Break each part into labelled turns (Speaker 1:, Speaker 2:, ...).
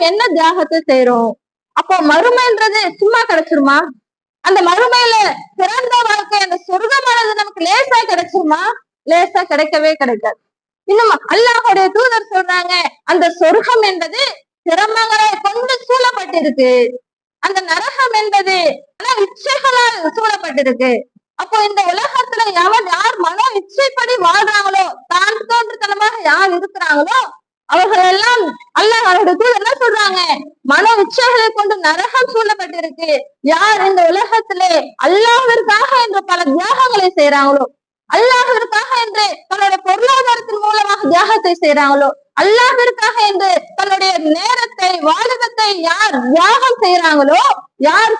Speaker 1: என்ன தியாகத்தை செய்யறோம்? அப்போ மறுமைன்றது சும்மா கிடைச்சிருமா? அந்த மறுமையில சிறந்த வாழ்க்கை, அந்த சொர்க்கமானது நமக்கு லேசா கிடைச்சிருமா? லேசா கிடைக்கவே கிடைக்காது. இன்னும் அல்லாஹுடைய தூதர் சொல்றாங்க, அந்த சொர்க்கம் என்பது சிரமங்களை கொண்டு சூழப்பட்டிருக்கு, அந்த நரகம் என்பது இச்சைகளால் சூழப்பட்டிருக்கு. அப்போ இந்த உலகத்துல யார் மனோ இச்சைப்படி வாழ்றாங்களோ, தான் தோன்றுத்தனமாக யார் இருக்கிறாங்களோ, அவர்கள் எல்லாம் அல்லாஹ் அவருடைய தூதர் என்ன சொல்றாங்க, மனோ இச்சைகளை கொண்டு நரகம் சூழப்பட்டிருக்கு. யார் இந்த உலகத்திலே அல்லாஹ்விற்காக என்று பல தியாகங்களை செய்யறாங்களோ, அல்லாஹ்விற்காக என்று தன்னுடைய பொருளாதாரத்தின் மூலமாக தியாகத்தை செய்யறாங்களோ, அல்லாஹ்விற்காக என்று தன்னுடைய நேரத்தை வாலிபத்தை யார் தியாகம் செய்யறாங்களோ, யார்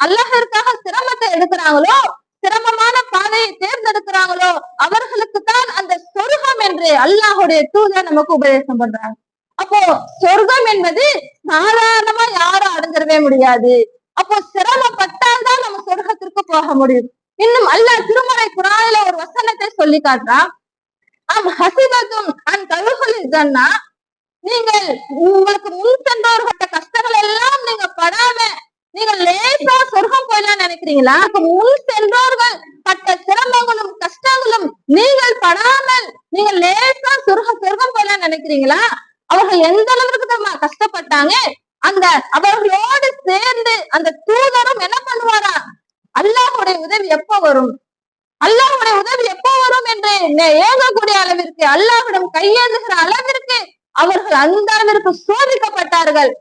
Speaker 1: அல்லாஹ்விற்காக சிரமத்தை எடுக்கிறாங்களோ, சிரமமான பாதையை தேர்ந்தெடுக்கிறாங்களோ, அவர்களுக்கு தான் அந்த சொர்க்கம் என்று அல்லாஹுடைய தூதர் நமக்கு உபதேசம் பண்றாங்க. அப்போ சொர்க்கம் என்பது சாதாரணமா யாரும் அடைஞ்சிடவே முடியாது. அப்போ சிரமப்பட்டால்தான் நம்ம சொர்க்கத்திற்கு போக முடியும். இன்னும் அல்லாஹ் திருமறை குர்ஆனில ஒரு வசனத்தை சொல்லி காட்டுறான். ஹஸிபத்தும் அன் ததுகுலுல் ஜன்னா, நீங்கள் உங்களுக்கு முன் சென்றவர்கள்ட்ட கஷ்டங்கள் எல்லாம் நீங்க படாம நீங்க லேசா சொர்க்கம் போயிடலாம் நினைக்கிறீங்களா? முன் சென்றோர்கள் பட்ட சிரமங்களும் கஷ்டங்களும் நீங்கள் படாமல் நீங்க லேசா சொர்க்கம் போயிடலாம் நினைக்கிறீங்களா? அவர்கள் எந்த அளவுக்கு தான் கஷ்டப்பட்டாங்க. அந்த அவர்களோடு சேர்ந்து அந்த தூதரும் என்ன பண்ணுவாரா, அல்லாஹுடைய உதவி எப்ப வரும், அல்லாஹுடைய உதவி எப்போ வரும் என்று ஏங்கக்கூடிய அளவிற்கு, அல்லாஹ்விடம் கையேந்துகிற அளவிற்கு அவர்கள் அந்த அளவிற்கு சோதிக்கப்பட்டார்கள்.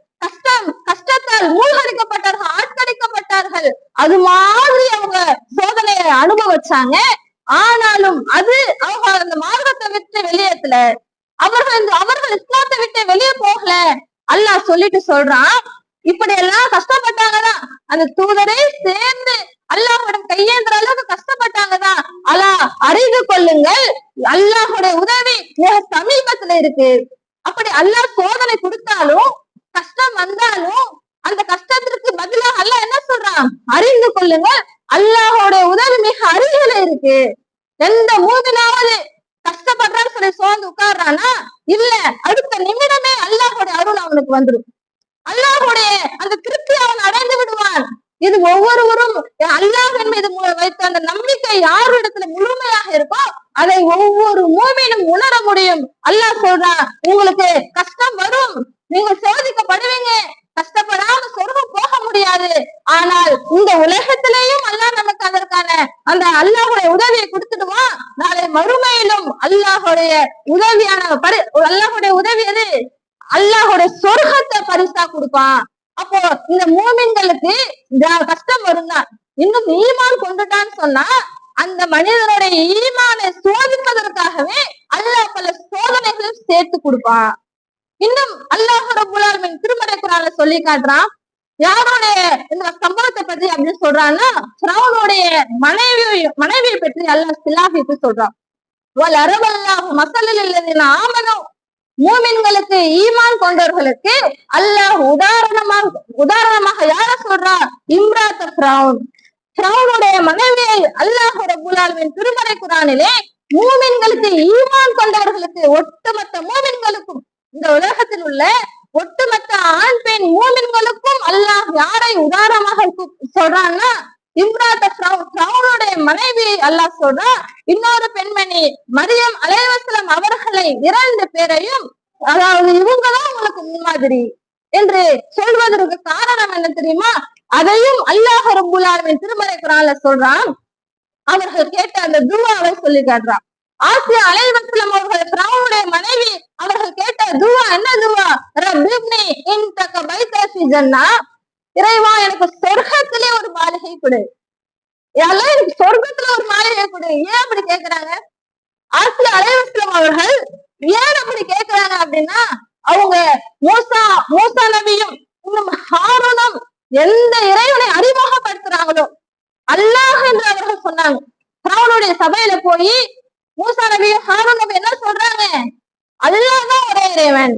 Speaker 1: கஷ்டத்தால் மூழ்கடிக்கப்பட்டார்கள், ஆட்கடிக்கப்பட்டார்கள். அது மாதிரி அவங்க சோதனையை அனுபவிச்சாங்க. ஆனாலும் அது அவங்க அந்த மார்க்கத்தை விட்டு வெளியேற்றல, அவர்கள் இஸ்லாத்தை விட்டு வெளியே போகல. அல்லாஹ் சொல்லிட்டு சொல்றான், இப்படி எல்லாம் கஷ்டப்பட்டாங்கதான், அந்த தூதரே சேர்ந்து அல்லாஹ்விடம் கையேந்திர அளவுக்கு கஷ்டப்பட்டாங்கதான். அறிந்து கொள்ளுங்கள், அல்லாஹுடைய உதவி மிக சமீபத்துல இருக்கு. அப்படி அல்லாஹ் சோதனை கொடுத்தாலும் கஷ்டம் வந்தாலும் அந்த கஷ்டத்திற்கு பதிலாக அல்லாஹ் என்ன சொல்றான், அறிந்து கொள்ளுங்கள், அல்லாஹுடைய உதவி மிக அருகில இருக்கு. எந்த மூவினாவது கஷ்டப்படுறான்னு சொல்லி சோர்ந்து உட்கார்றானா, இல்ல அடுத்த நிமிடமே அல்லாஹுடைய அருள் அவனுக்கு வந்துடும். அல்லாஹுடைய அந்த திருப்தி அவன் அடைந்து விடுவான். இது ஒவ்வொருவரும் அல்லாஹ்வின் மீது வைத்த அந்த நம்பிக்கை யார் இடத்துல முழுமையாக இருக்கோ அதை ஒவ்வொரு மூமினும் உணர முடியும். அல்லாஹ் சொல்றான், உங்களுக்கு கஷ்டம் வரும், நீங்க சோதிக்கப்படுவீங்க, கஷ்டப்படாம சொர்க்கம் போக முடியாது. ஆனால் இந்த உலகத்திலேயும் அல்லாஹ் நமக்கு அதற்கான அந்த அல்லாஹுடைய உதவியை கொடுத்துடுவான். நாளை மறுமையிலும் அல்லாஹுடைய உதவியான அல்லாஹுடைய உதவி எது, அல்லாஹுடைய சொர்க்கத்தை பரிசா கொடுப்பான். அப்போ இந்த மூமின்களுக்கு கஷ்டம் வரும்தான். இன்னும் ஈமான் கொண்டுட்டான்னு சொன்னா அந்த மனிதனுடைய ஈமானை சோதிப்பதற்காகவே அல்லாஹ் பல சோதனைகளையும் சேர்த்து கொடுப்பான். இன்னும் அல்லாஹ் ரப்பல் ஆலமீன் திருமறை குர்ஆன்ல சொல்லி காட்டுறான். யாருடைய இந்த சம்பவத்தை பத்தி அப்படின்னு சொல்றான்னா, ஃபிரௌனுடைய மனைவியை பற்றி அல்லாஹ் சிலாஹித்து சொல்றான். வல் அரபல்லாஹு மஸலல் லல்லதீன ஆமனு, மூமின்களுக்கு ஈமான் கொண்டவர்களுக்கு அல்லாஹ் உதாரணமாக யார சொல்றா, இம்ராத் ஃபிரௌனுடைய மனைவியை அல்லாஹ் ரப்பல் ஆலமீன் திருமறை குர்ஆனிலே மூமின்களுக்கு ஈமான் கொண்டவர்களுக்கு, ஒட்டுமொத்த மூமின்களுக்கும், இந்த உலகத்தில் உள்ள ஒட்டுமொத்த ஆண் பெண் மூமின்களுக்கும் அல்லாஹ் யாரை உதாரணமாக சொல்றான்னா, இம்ராத் ஃபிரௌனுடைய மனைவியை அல்லாஹ் சொல்றா. இன்னொரு பெண்மணி மரியம் அலைஹிஸ்ஸலாம் அவர்களை 2 பேரையும், அதாவது இவங்கதான் உங்களுக்கு முன்மாதிரி என்று சொல்வதற்கு காரணம் என்ன தெரியுமா? அதையும் அல்லாஹ் ரப்பல் ஆலமீன் திருமறை குர்ஆன்ல சொல்றான். அவர்கள் கேட்ட அந்த துஆவை சொல்லி காட்டுறான். ஆசியா அலைஹிஸ்ஸலாம் அவர்கள் ஃபிரௌனுடைய மனைவி அவர்கள் கேட்ட துஆ என்ன துஆ? ரப்பிப்னி இன்தக பைத ஃபி ஜன்னா, இறைவா எனக்கு சொர்க்கத்திலே ஒரு மாளிகை கொடு, எல்லாம் எனக்கு சொர்க்கத்துல ஒரு மாளிகை கொடு. ஏன் அப்படி கேக்குறாங்க? ஆசியா அலைஹிஸ்ஸலாம் அவர்கள் ஏன் அப்படி கேக்குறாங்க அப்படின்னா, அவங்க மூசா நபியும் இன்னும் ஹாரூனும் எந்த இறைவனை அறிமுகப்படுத்துறாங்களோ அல்லாஹ் என்று அவர்கள் சொன்னாங்க. ஃபிரௌனுடைய சபையில போய் மூசா நபியும் ஹாரூன் நபி என்ன சொல்றாங்க, அல்லாஹ் தான் ஒரே இறைவன்,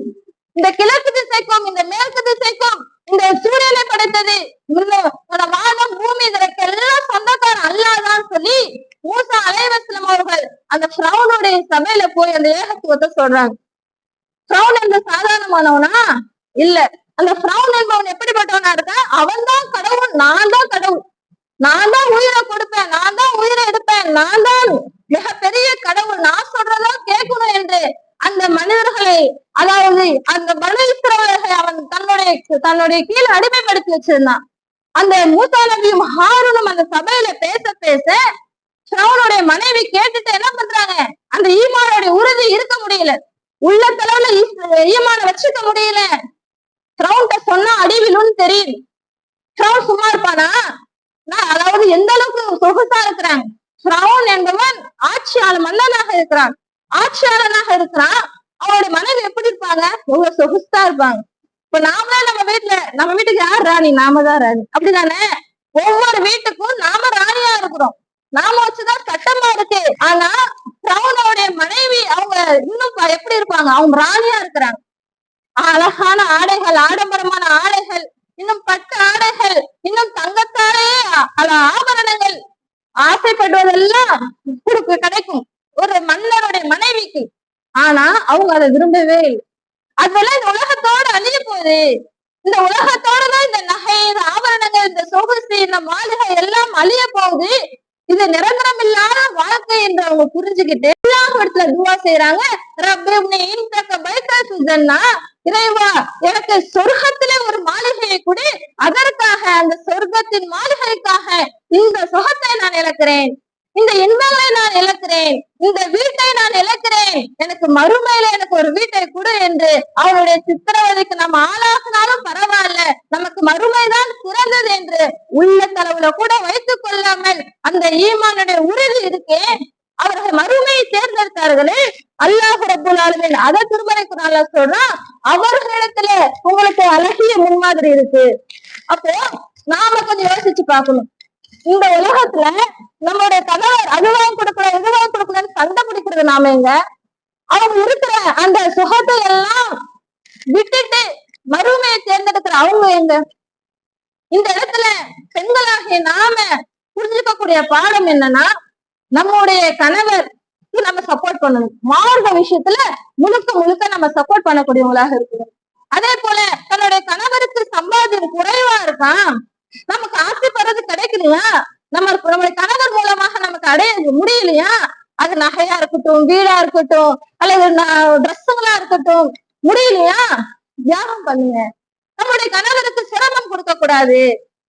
Speaker 1: இந்த கிழக்கு திசைக்கும் இந்த மேற்கு திசைக்கும் இந்த சூரியனை படைத்தது வானம் பூமி இதற்கெல்லாம் சொந்தக்காரன் அல்லாஹ் தான் சொல்லி மூசா அலைஹிஸ்ஸலாம் அவர்கள் அந்த ஃபிரௌனுடைய சபையில போய் அந்த ஏகத்துவத்தை சொல்றாங்க. ஃபிரௌன் என்ற சாதாரணமானவனா இல்ல, அந்த ஃபிரௌன் என்பவன் எப்படிப்பட்டவனா இருக்கான்? அவன் தான் கடவுள், நான் தான் கடவுள், நான் தான் உயிரை கொடுப்பேன், நான் தான் உயிரை எடுப்பேன், நான் தான் மிகப்பெரிய கடவுள், நான் சொல்றதா கேட்கணும் என்று அந்த மனிதர்களை, அதாவது அந்த பனு இஸ்ரவேலர்களை அவன் தன்னுடைய கீழே அடிமைப்படுத்தி வச்சிருந்தான். அந்த மூசா நபியும் ஹாரூனும் அந்த சபையில பேச பேச ஃபிரௌனுடைய மனைவி கேட்டுட்டு என்ன பண்றாங்க, அந்த ஈமானுடைய உறுதி இருக்க முடியல, உள்ள தளவுல ஈமான வச்சுக்க முடியல. ஃபிரௌன்ட்ட சொன்னா அடிவிலுன்னு தெரியுது. ஃபிரௌன் சும்மா இருப்பானா? அதாவது எந்த அளவுக்கு சொகுசா இருக்கிறாங்க. ஃபிரௌன் என்பவன் ஆட்சியாளர், மன்னனாக இருக்கிறான், ஆட்சியாளனாக இருக்கிறான். அவருடைய மனைவி எப்படி இருப்பாங்க? எவ்வளவு சொகுசா இருப்பாங்க. இப்ப நாமளே நம்ம வீட்டுக்கு யார் ராணி? நாம தான் ராணி, அப்படிதானே? ஒவ்வொரு வீட்டுக்கும் நாம ராணியா இருக்கிறோம், நாம வச்சுதான் சட்டமா இருக்கு. ஆனா ஃபிரௌனுடைய மனைவி அவங்க இன்னும் எப்படி இருப்பாங்க? அவங்க ராணியா இருக்கிறாங்க. அழகான ஆடைகள், ஆடம்பரமான ஆடைகள், இன்னும் பட்டு ஆடைகள், இன்னும் தங்கத்தாலே ஆபரணங்கள், ஆசைப்படுவதெல்லாம் கிடைக்கும் ஒரு மன்னருடைய மனைவிக்கு. ஆனா அவங்க அதை விரும்பவே இல்லை. அதெல்லாம் இந்த உலகத்தோட அழிய போகுது. இந்த உலகத்தோடதான் இந்த நகை, இந்த ஆபரணங்கள், இந்த சொகுசு, இந்த மாளிகை எல்லாம் அழிய போகுது. இது நிரந்தரம் இல்லாத வாழ்க்கை என்று அவங்க புரிஞ்சுக்கிட்டு இடத்துல துவா செய்யறாங்க. இறைவா, எனக்கு சொர்க்கத்திலே ஒரு மாளிகையை கொடு, அதற்காக, அந்த சொர்க்கத்தின் மாளிகைக்காக இந்த சுகத்தை நான் இழக்கிறேன், இந்த இன்பங்களை நான் இழக்கிறேன், இந்த வீட்டை நான் இழக்கிறேன், எனக்கு மறுமையில எனக்கு ஒரு வீட்டை கொடு என்று அவருடைய சித்திரவதைக்கு நம்ம ஆளாகினாலும் பரவாயில்ல, நமக்கு மறுமைதான் சிறந்தது என்று உள்ள தளவுல கூட வைத்துக் கொள்ளாமல் அந்த ஈமானுடைய உறுதி இருக்கே, அவர்கள் மறுமையை தேர்ந்தெடுத்தார்களே, அல்லாஹ் ரப்பல் ஆலமீன் அதை திருமறை குர்ஆன்ல சொல்றான், அவர்களிடத்துல உங்களுக்கு அழகிய முன்மாதிரி இருக்கு. அப்போ நாம கொஞ்சம் யோசிச்சு பார்க்கணும். இந்த உலகத்துல நம்மளுடைய கணவர் அது வாங்கி கொடுக்கல, இது வாங்கி கொடுக்கலன்னு சண்டை பிடிக்கிறது நாம எங்க? அவங்க இருக்கிற அந்த சுகத்தை எல்லாம் விட்டுட்டு மறுமையை தேர்ந்தெடுக்கிற அவங்க எங்க? இந்த இடத்துல பெண்களாகிய நாம புரிஞ்சுக்கக்கூடிய பாடம் என்னன்னா, நம்முடைய கணவர் நம்ம சப்போர்ட் பண்ணணும். மார்க்க விஷயத்துல முழுக்க நம்ம சப்போர்ட் பண்ணக்கூடியவங்களாக இருக்கணும். அதே போல தன்னுடைய கணவருக்கு சம்பாத்தியம் குறைவா இருக்கான், நமக்கு ஆசைப்படுறது கிடைக்கலையா, நம்மளுடைய கணவர் மூலமாக நமக்கு அடைய முடியலையா, அது நகையா இருக்கட்டும், வீடா இருக்கட்டும், அல்லது ட்ரெஸ்ஸுங்களா இருக்கட்டும், முடியலையா, தியாகம் பண்ணுங்க. நம்முடைய கணவருக்கு சிரமம் கொடுக்க கூடாது,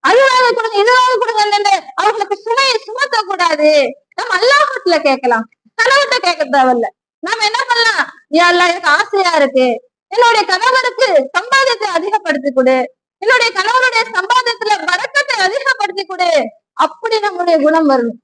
Speaker 1: அதுவாக கொடுங்க இதுவாக கொடுங்க அவர்களுக்கு சுமையை சுமத்த கூடாது. நம்ம அல்லாஹ்விடத்துல கேட்கலாம், கணவர்கிட்ட கேட்க தேவையில்ல. நாம என்ன பண்ணலாம், யாரெல்லாம் எனக்கு ஆசையா இருக்கு, என்னுடைய கணவருக்கு சம்பாதியத்தை அதிகப்படுத்தி கொடு, என்னுடைய கணவனுடைய சம்பாதியத்துல வரக்கத்தை அதிகப்படுத்தி கொடு, அப்படி நம்முடைய குணம் வரணும்.